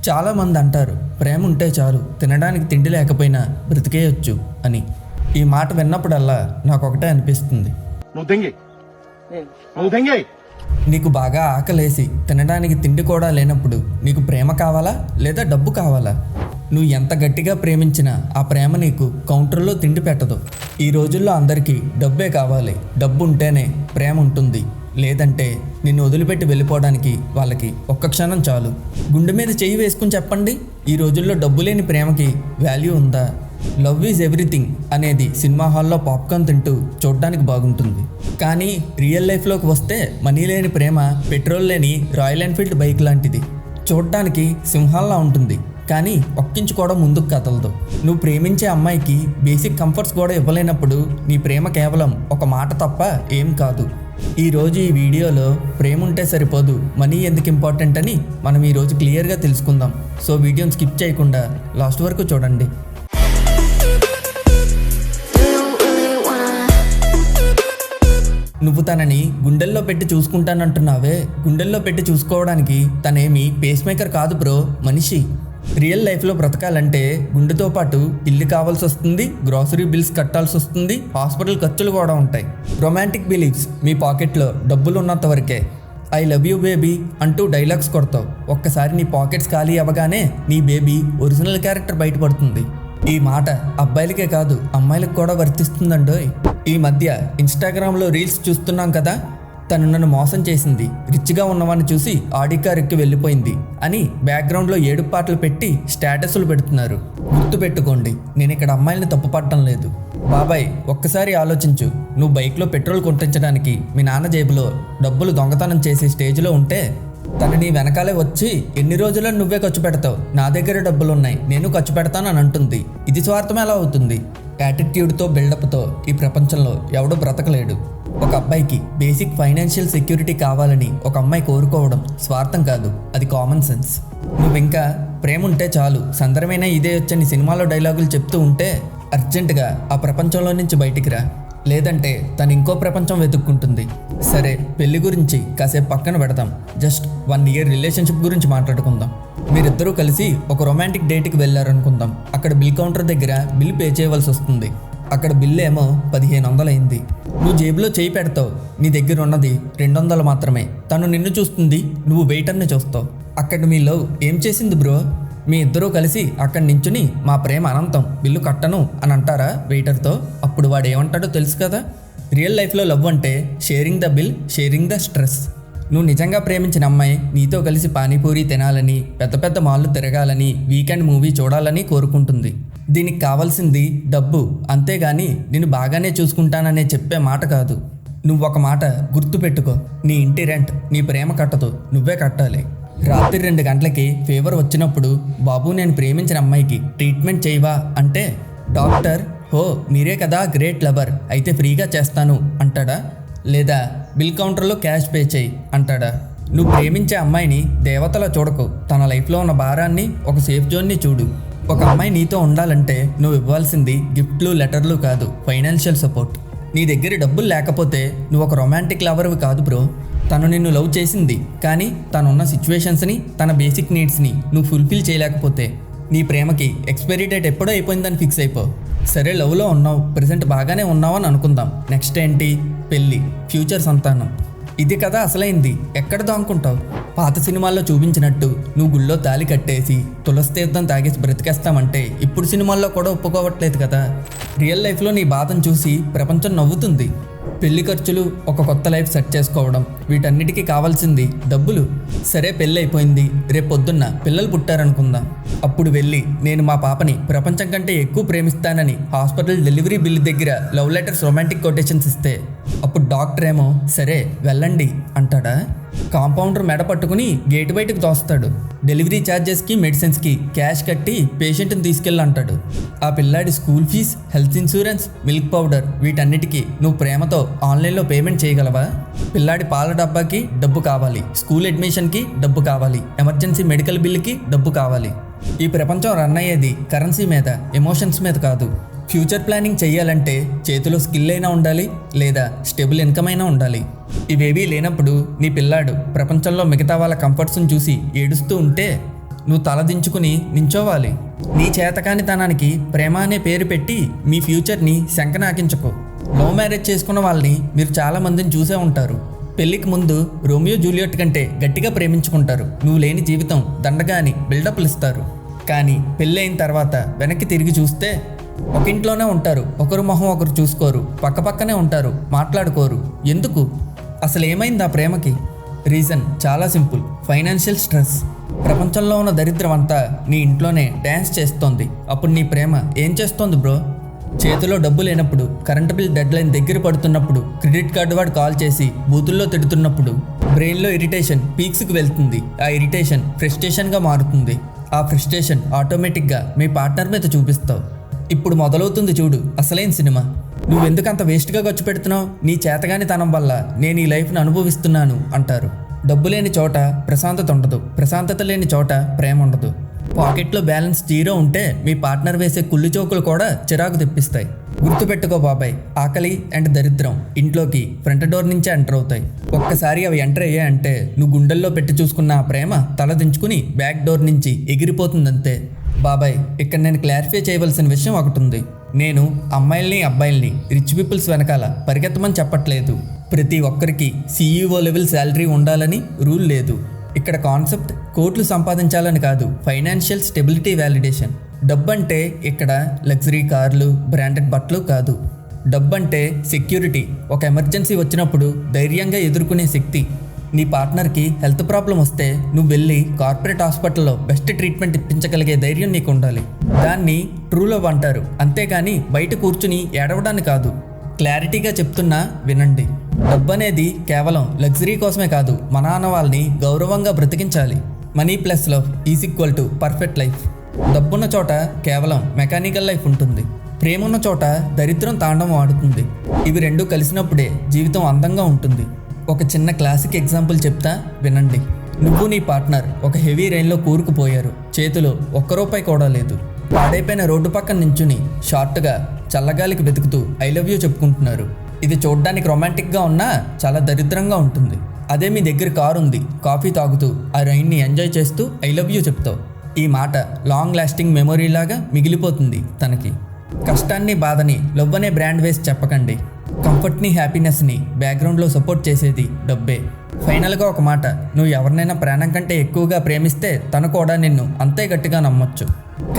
చాలామంది అంటారు ప్రేమ ఉంటే చాలు, తినడానికి తిండి లేకపోయినా బ్రతికేయొచ్చు అని. ఈ మాట విన్నప్పుడల్లా నాకు ఒకటే అనిపిస్తుంది, నీకు బాగా ఆకలేసి తినడానికి తిండి కూడా లేనప్పుడు నీకు ప్రేమ కావాలా లేదా డబ్బు కావాలా? నువ్వు ఎంత గట్టిగా ప్రేమించినా ఆ ప్రేమ నీకు కౌంటర్లో తిండి పెట్టదు. ఈ రోజుల్లో అందరికీ డబ్బే కావాలి. డబ్బు ఉంటేనే ప్రేమ ఉంటుంది, లేదంటే నిన్ను వదిలిపెట్టి వెళ్ళిపోవడానికి వాళ్ళకి ఒక్క క్షణం చాలు. గుండె మీద చెయ్యి వేసుకుని చెప్పండి, ఈ రోజుల్లో డబ్బు లేని ప్రేమకి వాల్యూ ఉందా? లవ్ ఈజ్ ఎవ్రీథింగ్ అనేది సినిమా హాల్లో పాప్కార్న్ తింటూ చూడడానికి బాగుంటుంది, కానీ రియల్ లైఫ్లోకి వస్తే మనీ లేని ప్రేమ పెట్రోల్ లేని రాయల్ ఎన్ఫీల్డ్ బైక్ లాంటిది. చూడడానికి సింహాల్లా ఉంటుంది, కానీ ఒక్కించుకోవడం ముందుకు కదలదు. నువ్వు ప్రేమించే అమ్మాయికి బేసిక్ కంఫర్ట్స్ కూడా ఇవ్వలేనప్పుడు నీ ప్రేమ కేవలం ఒక మాట తప్ప ఏం కాదు. ఈరోజు ఈ వీడియోలో ప్రేమ ఉంటే సరిపోదు, మనీ ఎందుకు ఇంపార్టెంట్ అని మనం ఈరోజు క్లియర్గా తెలుసుకుందాం. సో వీడియోని స్కిప్ చేయకుండా లాస్ట్ వరకు చూడండి. నువ్వు తనని గుండెల్లో పెట్టి చూసుకుంటానంటున్నావే, గుండెల్లో పెట్టి చూసుకోవడానికి తనేమి పేస్ మేకర్ కాదు బ్రో, మనిషి. రియల్ లైఫ్లో బ్రతకాలంటే గుండెతో పాటు ఇల్లు కావాల్సి వస్తుంది, గ్రాసరీ బిల్స్ కట్టాల్సి వస్తుంది, హాస్పిటల్ ఖర్చులు కూడా ఉంటాయి. రొమాంటిక్ బిలీఫ్స్ మీ పాకెట్లో డబ్బులు ఉన్నంత వరకే. ఐ లవ్ యూ బేబీ అంటూ డైలాగ్స్ కొడతావు. ఒక్కసారి నీ పాకెట్స్ ఖాళీ అవ్వగానే నీ బేబీ ఒరిజినల్ క్యారెక్టర్ బయటపడుతుంది. ఈ మాట అబ్బాయిలకే కాదు అమ్మాయిలకు కూడా వర్తిస్తుందండోయ్. ఈ మధ్య ఇన్స్టాగ్రామ్లో రీల్స్ చూస్తున్నాం కదా, తను నన్ను మోసం చేసింది, రిచ్గా ఉన్నవాడిని చూసి ఆడి కార్ ఎక్కి వెళ్ళిపోయింది అని బ్యాక్గ్రౌండ్లో ఏడుపు పాటలు పెట్టి స్టేటస్లు పెడుతున్నారు. గుర్తుపెట్టుకోండి, నేను ఇక్కడ అమ్మాయిల్ని తప్పుపడటం లేదు. బాబాయ్ ఒక్కసారి ఆలోచించు, నువ్వు బైక్లో పెట్రోల్ కొట్టించడానికి మీ నాన్న జేబులో డబ్బులు దొంగతనం చేసే స్టేజ్లో ఉంటే తను నీ వెనకాలే వచ్చి ఎన్ని రోజుల్లో నువ్వే ఖర్చు పెడతావు, నా దగ్గర డబ్బులు ఉన్నాయి నేను ఖర్చు పెడతాను అని అంటుంది. ఇది స్వార్థం ఎలా అవుతుంది? యాటిట్యూడ్తో బిల్డప్తో ఈ ప్రపంచంలో ఎవడూ బ్రతకలేడు. ఒక అబ్బాయికి బేసిక్ ఫైనాన్షియల్ సెక్యూరిటీ కావాలని ఒక అమ్మాయి కోరుకోవడం స్వార్థం కాదు, అది కామన్ సెన్స్. నువ్వు ఇంకా ప్రేమ ఉంటే చాలు, సందర్భమైన ఇదే వచ్చని సినిమాలో డైలాగులు చెప్తూ ఉంటే అర్జెంటుగా ఆ ప్రపంచంలో నుంచి బయటికి రా, లేదంటే తను ఇంకో ప్రపంచం వెతుక్కుంటుంది. సరే, పెళ్లి గురించి కాసేపు పక్కన పెడతాం, జస్ట్ 1 year రిలేషన్షిప్ గురించి మాట్లాడుకుందాం. మీరిద్దరూ కలిసి ఒక రొమాంటిక్ డేట్కి వెళ్ళారనుకుందాం. అక్కడ బిల్ కౌంటర్ దగ్గర బిల్ పే చేయవలసి వస్తుంది. అక్కడ బిల్ ఏమో 1500 అయింది. నువ్వు జేబులో చేయి పెడతావు, నీ దగ్గర ఉన్నది 200 మాత్రమే. తను నిన్ను చూస్తుంది, నువ్వు వెయిటర్ని చూస్తావు. అక్కడ మీ లవ్ ఏం చేసింది బ్రో? మీ ఇద్దరూ కలిసి అక్కడి నించుని మా ప్రేమ అనంతం, బిల్లు కట్టను అని అంటారా వెయిటర్తో? అప్పుడు వాడు ఏమంటాడో తెలుసు కదా. రియల్ లైఫ్లో లవ్ అంటే sharing the bill, sharing the stress. నువ్వు నిజంగా ప్రేమించిన అమ్మాయి నీతో కలిసి పానీపూరి తినాలని, పెద్ద పెద్ద మాల్లు తిరగాలని, వీకెండ్ మూవీ చూడాలని కోరుకుంటుంది. దీనికి కావాల్సింది డబ్బు, అంతేగాని నేను బాగానే చూసుకుంటాననే చెప్పే మాట కాదు. నువ్వు ఒక మాట గుర్తుపెట్టుకో, నీ ఇంటి రెంట్ నీ ప్రేమ కట్టదు, నువ్వే కట్టాలి. రాత్రి 2 గంటలకి ఫీవర్ వచ్చినప్పుడు బాబు నేను ప్రేమించిన అమ్మాయికి ట్రీట్మెంట్ చేయవా అంటే డాక్టర్ హో మీరే కదా గ్రేట్ లవర్ అయితే ఫ్రీగా చేస్తాను అంటాడా? లేదా బిల్ కౌంటర్లో క్యాష్ పే చేయి అంటాడా? నువ్వు ప్రేమించే అమ్మాయిని దేవతలా చూడకు, తన లైఫ్లో ఉన్న భారాన్ని ఒక సేఫ్ జోన్ని చూడు. ఒక అమ్మాయి నీతో ఉండాలంటే నువ్వు ఇవ్వాల్సింది గిఫ్ట్లు లెటర్లు కాదు, ఫైనాన్షియల్ సపోర్ట్. నీ దగ్గర డబ్బులు లేకపోతే నువ్వు ఒక రొమాంటిక్ లవర్వి కాదు బ్రో. తను నిన్ను లవ్ చేసింది, కానీ తనున్న సిచ్యువేషన్స్ని, తన బేసిక్ నీడ్స్ని నువ్వు ఫుల్ఫిల్ చేయలేకపోతే నీ ప్రేమకి ఎక్స్పైరీ డేట్ ఎప్పుడో అయిపోయిందని ఫిక్స్ అయిపో. సరే లవ్లో ఉన్నావు, ప్రెజెంట్ బాగానే ఉన్నావు అని అనుకుందాం. నెక్స్ట్ ఏంటి? పెళ్ళి, ఫ్యూచర్ సంతానం. ఇది కదా అసలైంది. ఎక్కడ దాంకుంటావు? పాత సినిమాల్లో చూపించినట్టు నువ్వు గుళ్ళో తాళి కట్టేసి తులసి తీర్థం తాగేసి బ్రతికేస్తామంటే ఇప్పుడు సినిమాల్లో కూడా ఒప్పుకోవట్లేదు కదా. రియల్ లైఫ్లో నీ బాధను చూసి ప్రపంచం నవ్వుతుంది. పెళ్లి ఖర్చులు, ఒక కొత్త లైఫ్ సెట్ చేసుకోవడం, వీటన్నిటికీ కావాల్సింది డబ్బులు. సరే పెళ్ళి అయిపోయింది, రేపు పొద్దున్న పిల్లలు పుట్టారనుకుందాం. అప్పుడు వెళ్ళి నేను మా పాపని ప్రపంచం కంటే ఎక్కువ ప్రేమిస్తానని హాస్పిటల్ డెలివరీ బిల్ దగ్గర లవ్ లెటర్స్, రొమాంటిక్ కొటేషన్స్ ఇస్తే అప్పుడు డాక్టర్ ఏమో సరే వెళ్ళండి అంటాడా? కాంపౌండర్ మెడ పట్టుకుని గేటు బయటకు తోస్తాడు. డెలివరీ ఛార్జెస్కి, మెడిసిన్స్కి క్యాష్ కట్టి పేషెంట్ని తీసుకెళ్ళంటాడు. ఆ పిల్లాడి school fees, health insurance, milk powder, వీటన్నిటికీ నువ్వు ప్రేమతో ఆన్లైన్లో పేమెంట్ చేయగలవా? పిల్లాడి పాల డబ్బాకి డబ్బు కావాలి, స్కూల్ అడ్మిషన్కి డబ్బు కావాలి, ఎమర్జెన్సీ మెడికల్ బిల్లుకి డబ్బు కావాలి. ఈ ప్రపంచం రన్ అయ్యేది కరెన్సీ మీద, ఎమోషన్స్ మీద కాదు. ఫ్యూచర్ ప్లానింగ్ చేయాలంటే చేతిలో స్కిల్ అయినా ఉండాలి, లేదా స్టేబుల్ ఇన్కమ్ అయినా ఉండాలి. ఇవేవీ లేనప్పుడు నీ పిల్లాడు ప్రపంచంలో మిగతా వాళ్ళ కంఫర్ట్స్ని చూసి ఏడుస్తూ ఉంటే నువ్వు తలదించుకుని నించోవాలి. నీ చేతకానితనానికి ప్రేమ అనే పేరు పెట్టి మీ ఫ్యూచర్ని శంకనాకించకు. లవ్ మ్యారేజ్ చేసుకున్న వాళ్ళని మీరు చాలా మందిని చూసే ఉంటారు. పెళ్లికి ముందు రోమియో జూలియట్ కంటే గట్టిగా ప్రేమించుకుంటారు. నువ్వు లేని జీవితం దండగా అని బిల్డప్లు ఇస్తారు. కానీ పెళ్ళైన తర్వాత వెనక్కి తిరిగి చూస్తే ఒక ఇంట్లోనే ఉంటారు. ఒకరు మొహం ఒకరు చూసుకోరు. పక్కపక్కనే ఉంటారు, మాట్లాడుకోరు. ఎందుకు? అసలు ఏమైంది ఆ ప్రేమకి? రీజన్ చాలా సింపుల్, ఫైనాన్షియల్ స్ట్రెస్. ప్రపంచంలో ఉన్న దరిద్రం అంతా నీ ఇంట్లోనే డ్యాన్స్ చేస్తోంది. అప్పుడు నీ ప్రేమ ఏం చేస్తోంది బ్రో? చేతిలో డబ్బు లేనప్పుడు, కరెంటు బిల్ డెడ్ లైన్ దగ్గర పడుతున్నప్పుడు, క్రెడిట్ కార్డు వాడు కాల్ చేసి బూతుల్లో తిడుతున్నప్పుడు బ్రెయిన్లో ఇరిటేషన్ పీక్స్కి వెళ్తుంది. ఆ ఇరిటేషన్ ఫ్రస్ట్రేషన్గా మారుతుంది. ఆ ఫ్రస్ట్రేషన్ ఆటోమేటిక్గా మీ పార్ట్నర్ మీద చూపిస్తావు. ఇప్పుడు మొదలవుతుంది చూడు అసలైన సినిమా. నువ్వెందుకు అంత వేస్ట్గా ఖర్చు పెడుతున్నావు? నీ చేతగానితనం వల్ల నేను ఈ లైఫ్ను అనుభవిస్తున్నాను అంటారు. డబ్బు లేని చోట ప్రశాంతత ఉండదు. ప్రశాంతత లేని చోట ప్రేమ ఉండదు. పాకెట్లో బ్యాలెన్స్ 0 ఉంటే మీ పార్ట్నర్ వేసే కుళ్ళు చోకులు కూడా చిరాకు తెప్పిస్తాయి. గుర్తుపెట్టుకో బాబాయ్, ఆకలి అండ్ దరిద్రం ఇంట్లోకి ఫ్రంట్ డోర్ నుంచే ఎంటర్ అవుతాయి. ఒక్కసారి అవి ఎంటర్ అయ్యాయంటే నువ్వు గుండెల్లో పెట్టి చూసుకున్న ఆ ప్రేమ తలదించుకుని బ్యాక్ డోర్ నుంచి ఎగిరిపోతుందంతే. బాబాయ్, ఇక్కడ నేను క్లారిఫై చేయవలసిన విషయం ఒకటి ఉంది. నేను అమ్మాయిల్ని అబ్బాయిల్ని రిచ్ పీపుల్స్ వెనకాల పరిగెత్తమని చెప్పట్లేదు. ప్రతి ఒక్కరికి CEO లెవెల్ శాలరీ ఉండాలని రూల్ లేదు. ఇక్కడ కాన్సెప్ట్ కోట్లు సంపాదించాలని కాదు, ఫైనాన్షియల్ స్టెబిలిటీ వ్యాలిడేషన్. డబ్బంటే ఇక్కడ లగ్జరీ కార్లు, బ్రాండెడ్ బట్టలు కాదు. డబ్బంటే సెక్యూరిటీ. ఒక ఎమర్జెన్సీ వచ్చినప్పుడు ధైర్యంగా ఎదుర్కొనే శక్తి. నీ పార్ట్నర్కి హెల్త్ ప్రాబ్లం వస్తే నువ్వు వెళ్ళి కార్పొరేట్ హాస్పిటల్లో బెస్ట్ ట్రీట్మెంట్ ఇప్పించగలిగే ధైర్యం నీకు ఉండాలి. దాన్ని ట్రూ లవ్ అంటారు. అంతేగాని బయట కూర్చుని ఏడవడాన్ని కాదు. క్లారిటీగా చెప్తున్నా వినండి. డబ్బు అనేది కేవలం లగ్జరీ కోసమే కాదు, మన వాళ్ళని గౌరవంగా బ్రతికించాలి. Money plus love is = perfect life. డబ్బున్న చోట కేవలం మెకానికల్ లైఫ్ ఉంటుంది. ప్రేమ ఉన్న చోట దరిద్రం తాండవం ఆడుతుంది. ఇవి రెండు కలిసినప్పుడే జీవితం అందంగా ఉంటుంది. ఒక చిన్న క్లాసిక్ ఎగ్జాంపుల్ చెప్తా వినండి. నువ్వు నీ పార్ట్నర్ ఒక హెవీ రైన్లో కూరుకుపోయారు. చేతిలో ₹1 కూడా లేదు. పాడైపోయిన రోడ్డు పక్కన నించుని షార్ట్గా చల్లగాలికి వెతుకుతూ ఐ లవ్ యూ చెప్పుకుంటున్నారు. ఇది చూడ్డానికి రొమాంటిక్గా ఉన్నా చాలా దరిద్రంగా ఉంటుంది. అదే మీ దగ్గర కారు ఉంది, కాఫీ తాగుతూ ఆ రైన్ని ఎంజాయ్ చేస్తూ ఐ లవ్ యూ చెప్తావు. ఈ మాట లాంగ్ లాస్టింగ్ మెమొరీ లాగా మిగిలిపోతుంది తనకి. కష్టాన్ని బాధని లవ్ అనే బ్రాండ్ వేసి చెప్పకండి. కంఫర్ట్ని హ్యాపీనెస్ని బ్యాక్గ్రౌండ్లో సపోర్ట్ చేసేది డబ్బే. ఫైనల్గా ఒక మాట, నువ్వు ఎవరినైనా ప్రాణం కంటే ఎక్కువగా ప్రేమిస్తే తను కూడా నిన్ను అంతే గట్టిగా నమ్మొచ్చు.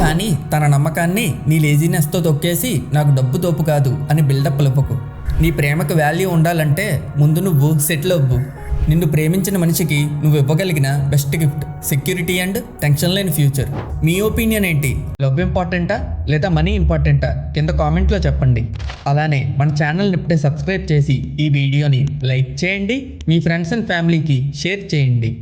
కానీ తన నమ్మకాన్ని నీ లేజినెస్తో తొక్కేసి నాకు డబ్బు తోపు కాదు అని బిల్డప్ ఇవ్వకు. నీ ప్రేమకు వాల్యూ ఉండాలంటే ముందు నువ్వు సెటిల్ అవ్వు. నిన్ను ప్రేమించిన మనిషికి నువ్వు ఇవ్వగలిగిన best gift security and tension లేని ఫ్యూచర్. మీ ఒపీనియన్ ఏంటి? లవ్ ఇంపార్టెంటా లేదా మనీ ఇంపార్టెంటా? కింద కామెంట్లో చెప్పండి. అలానే మన ఛానల్ని ఇప్పుడే సబ్స్క్రైబ్ చేసి ఈ వీడియోని లైక్ చేయండి. మీ ఫ్రెండ్స్ అండ్ ఫ్యామిలీకి షేర్ చేయండి.